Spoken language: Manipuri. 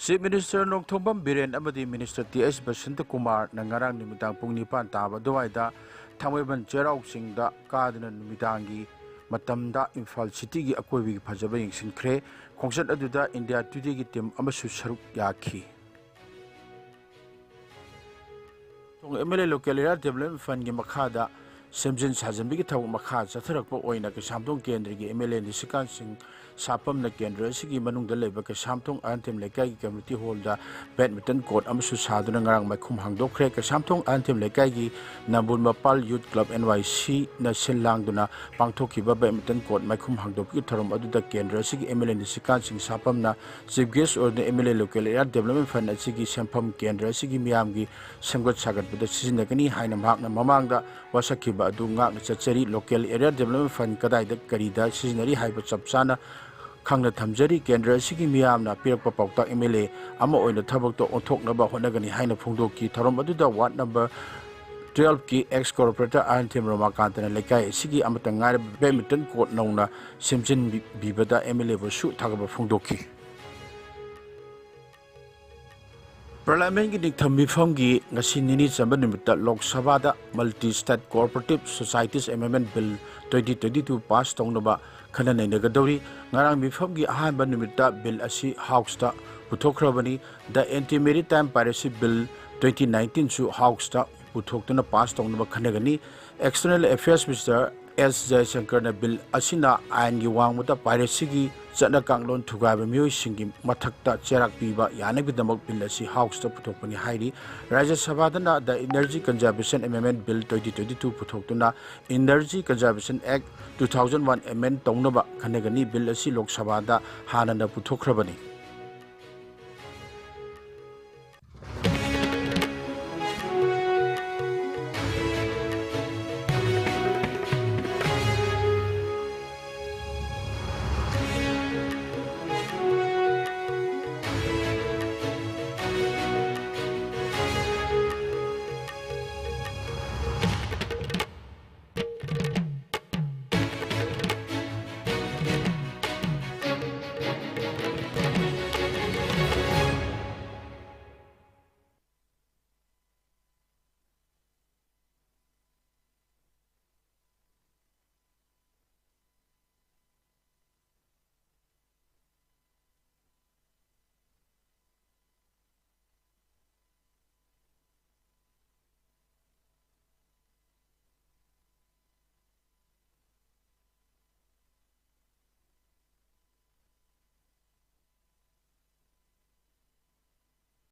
Chief Minister Nongthombam Biren amadi Minister T.S. Basanta Kumar na ngarang numitang pung nipan taba duwaida thangwaiban cherau singda kadana numitangi matamda Imphal City gi akoibi phajaba yingsinkhre khongsat aduda India Today gi team amasu saruk yakhi tong MLA local area development fund gi makhada semjin sajambi gi thawu makha chatharakpa oina ke samthong kendra gi MLA nisikan sing sapam na kendra sigi manungda leba ke samthong anthem lekai gi community hall da badminton court amasu saduna ngarang maikhum hangdokre ke samthong anthem lekai gi nambun mapal youth club NYC na silangduna pangthokiba badminton court maikhum hangdok gi thorom aduda kendra sigi MLA nisikan sing sapam na chief guest or the MLA local area development fund sigi sempham kendra sigi miyam gi semgot sagat bada sizinakani haina mahakna mamangda wasakhiba adu ngak chachari local area development fund kadai da karida sizinari haiba chapsana khangna thamjari kendra sigi miyamna pirakpa paukta MLA ama oina thabak to onthoknaba honagani haina phungdoki thorom aduda ward number 12 ki ex corporator Anthem Ramakantana lekai sigi amata ngai badminton court nauna semjin bibada MLA bosu thagaba phungdoki Parliament ki niktham mifamgi ngasi nini chamba nimita Lok Sabha da Multi State Cooperative Societies Amendment Bill 2022 pass tongnaba khana nainagadori ngarang mifamgi ahanba nimita bill asi House ta puthokhrabani the Anti-Maritime Piracy Bill 2019 su House ta puthoktuna pass tongnaba khanagani External Affairs Minister S. Jaishankar na bill asina ain gi wangmuta piracy gi chana kanglon thugaiba miyoi singi mathakta cherak piba yanagidamak bill asi House ta puthokpani hairi Rajya Sabha dana the Energy Conservation Amendment Bill 2022 puthoktuna Energy Conservation Act 2001 amend tongnaba khanagani bill asi Lok Sabha da hanana puthokhrabani